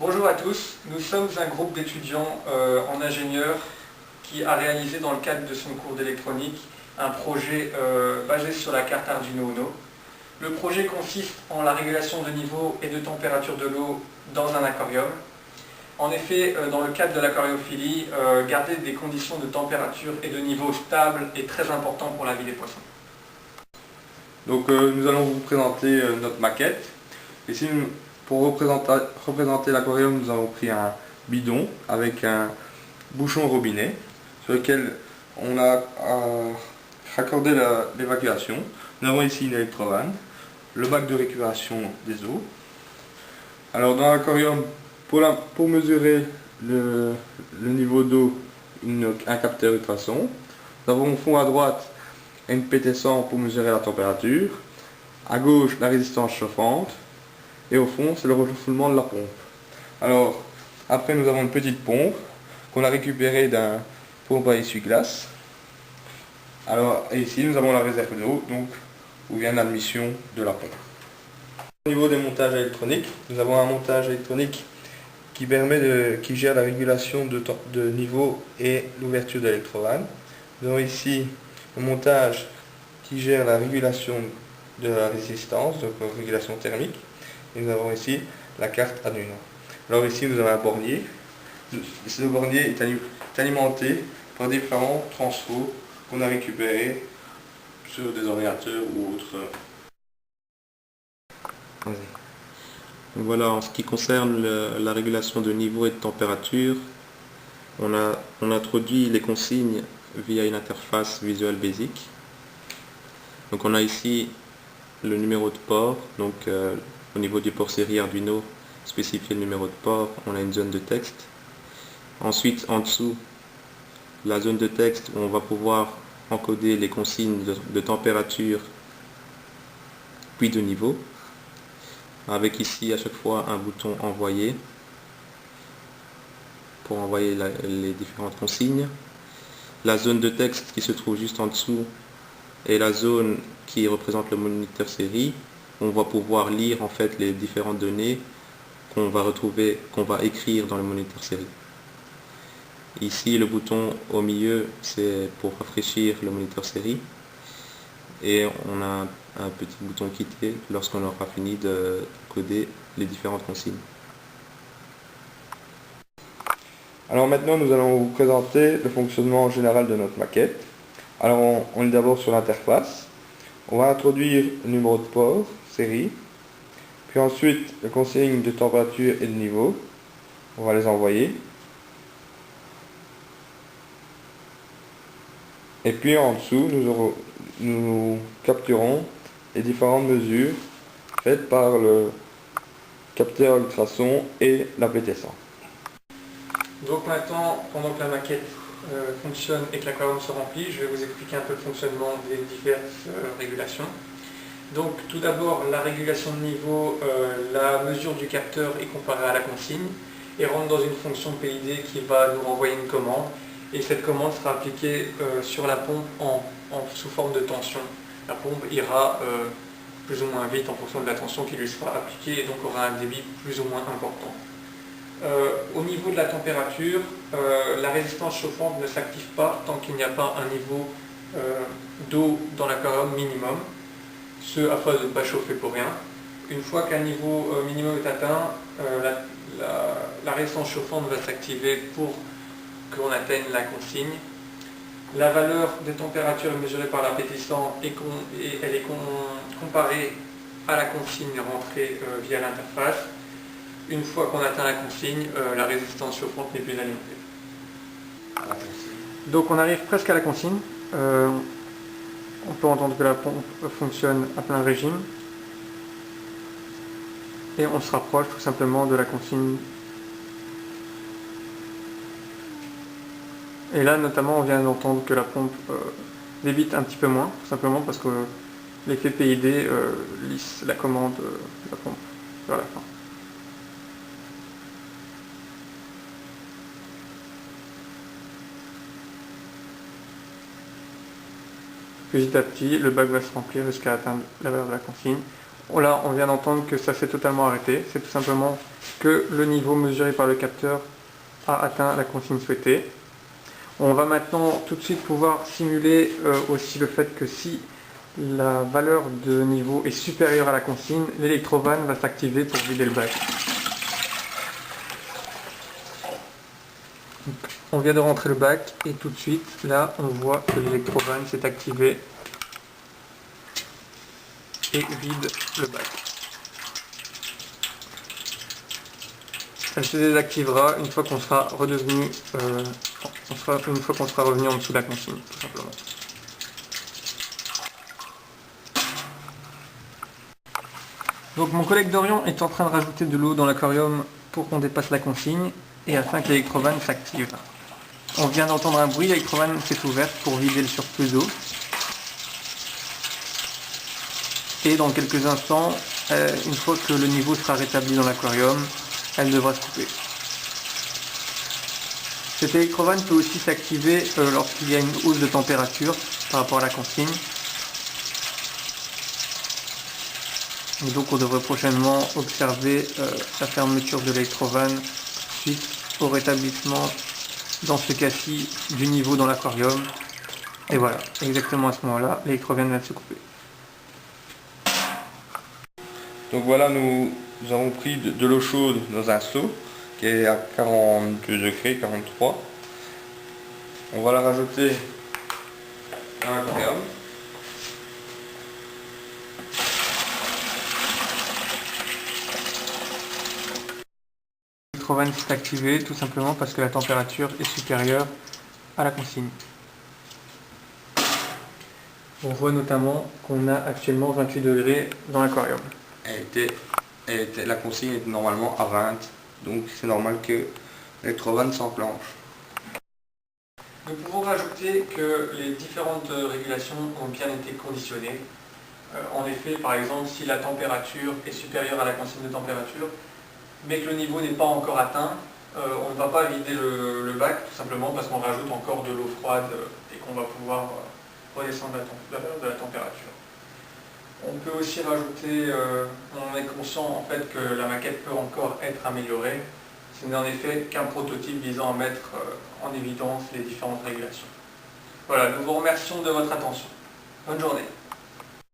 Bonjour à tous, nous sommes un groupe d'étudiants en ingénieur qui a réalisé dans le cadre de son cours d'électronique un projet basé sur la carte Arduino Uno. Le projet consiste en la régulation de niveau et de température de l'eau dans un aquarium. En effet, dans le cadre de l'aquariophilie, garder des conditions de température et de niveau stables est très important pour la vie des poissons. Donc nous allons vous présenter notre maquette. Ici, pour représenter l'aquarium, nous avons pris un bidon avec un bouchon robinet sur lequel on a raccordé l'évacuation. Nous avons ici une électrovanne, le bac de récupération des eaux. Alors dans l'aquarium, pour mesurer le niveau d'eau, un capteur ultrason. Nous avons au fond à droite une PT100 pour mesurer la température, à gauche la résistance chauffante, et au fond c'est le refoulement de la pompe. Alors après nous avons une petite pompe qu'on a récupérée d'un pompe à essuie-glace. Alors ici nous avons la réserve d'eau, donc où vient l'admission de la pompe. Au niveau des montages électroniques, nous avons un montage électronique qui gère la régulation de niveau et l'ouverture de l'électrovanne. Nous avons ici le montage qui gère la régulation de la résistance, donc la régulation thermique. Et nous avons ici la carte Arduino. Alors ici nous avons un bornier. Ce bornier est alimenté par différents transfos qu'on a récupérés sur des ordinateurs ou autres. Donc voilà, en ce qui concerne la régulation de niveau et de température, on introduit les consignes via une interface Visual Basic. Donc on a ici le numéro de port, donc au niveau du port série Arduino, spécifier le numéro de port, on a une zone de texte. Ensuite, en dessous, la zone de texte où on va pouvoir encoder les consignes de température puis de niveau, avec ici à chaque fois un bouton envoyer pour envoyer les différentes consignes. La zone de texte qui se trouve juste en dessous est la zone qui représente le moniteur série. On va pouvoir lire en fait les différentes données qu'on va retrouver, qu'on va écrire dans le moniteur série. Ici le bouton au milieu c'est pour rafraîchir le moniteur série et on a un petit bouton quitter lorsqu'on aura fini de coder les différentes consignes. Alors maintenant nous allons vous présenter le fonctionnement général de notre maquette. Alors on est d'abord sur l'interface. On va introduire le numéro de port, série, puis ensuite les consignes de température et de niveau. On va les envoyer. Et puis en dessous nous capturons les différentes mesures faites par le capteur ultrason et la PT100. Donc maintenant, pendant que la maquette fonctionne et que l'aquarium se remplit, je vais vous expliquer un peu le fonctionnement des diverses régulations. Donc tout d'abord, la régulation de niveau, la mesure du capteur est comparée à la consigne et rentre dans une fonction PID qui va nous renvoyer une commande. Et cette commande sera appliquée sur la pompe sous forme de tension. La pompe ira plus ou moins vite en fonction de la tension qui lui sera appliquée et donc aura un débit plus ou moins important. Au niveau de la température, la résistance chauffante ne s'active pas tant qu'il n'y a pas un niveau d'eau dans l'aquarium minimum, ce afin de ne pas chauffer pour rien. Une fois qu'un niveau minimum est atteint, la résistance chauffante va s'activer pour qu'on atteigne la consigne. La valeur des températures est mesurée par la PT100 et elle est comparée à la consigne rentrée via l'interface. Une fois qu'on atteint la consigne, la résistance chauffante n'est plus alimentée. Donc on arrive presque à la consigne. On peut entendre que la pompe fonctionne à plein régime. Et on se rapproche tout simplement de la consigne. Et là notamment on vient d'entendre que la pompe débite un petit peu moins, tout simplement parce que l'effet PID lisse la commande de la pompe vers la fin. Petit à petit, le bac va se remplir jusqu'à atteindre la valeur de la consigne. Là, on vient d'entendre que ça s'est totalement arrêté. C'est tout simplement que le niveau mesuré par le capteur a atteint la consigne souhaitée. On va maintenant tout de suite pouvoir simuler aussi le fait que si la valeur de niveau est supérieure à la consigne, l'électrovanne va s'activer pour vider le bac. On vient de rentrer le bac et tout de suite, là, on voit que l'électrovanne s'est activée et vide le bac. Elle se désactivera une fois qu'on sera redevenu, une fois qu'on sera revenu en dessous de la consigne, tout simplement. Donc mon collègue Dorian est en train de rajouter de l'eau dans l'aquarium pour qu'on dépasse la consigne et afin que l'électrovanne s'active. On vient d'entendre un bruit, l'électrovanne s'est ouverte pour vider le surplus d'eau. Et dans quelques instants, une fois que le niveau sera rétabli dans l'aquarium, elle devra se couper. Cette électrovanne peut aussi s'activer lorsqu'il y a une hausse de température par rapport à la consigne. Et donc on devrait prochainement observer la fermeture de l'électrovanne suite au rétablissement, dans ce cas-ci, du niveau dans l'aquarium. Et voilà, exactement à ce moment-là, l'électrovanne vient de se couper. Donc voilà, nous avons pris de l'eau chaude dans un seau qui est à 42 degrés, 43. On va la rajouter dans l'aquarium. L'électrovanne s'est activée tout simplement parce que la température est supérieure à la consigne. On voit notamment qu'on a actuellement 28 degrés dans l'aquarium. La consigne est normalement à 20, donc c'est normal que l'électrovanne s'enclenche. Nous pouvons rajouter que les différentes régulations ont bien été conditionnées. En effet, par exemple, si la température est supérieure à la consigne de température, mais que le niveau n'est pas encore atteint, on ne va pas vider le bac, tout simplement parce qu'on rajoute encore de l'eau froide et qu'on va pouvoir redescendre la valeur de la température. On peut aussi rajouter, on est conscient en fait que la maquette peut encore être améliorée. Ce n'est en effet qu'un prototype visant à mettre en évidence les différentes régulations. Voilà, nous vous remercions de votre attention. Bonne journée.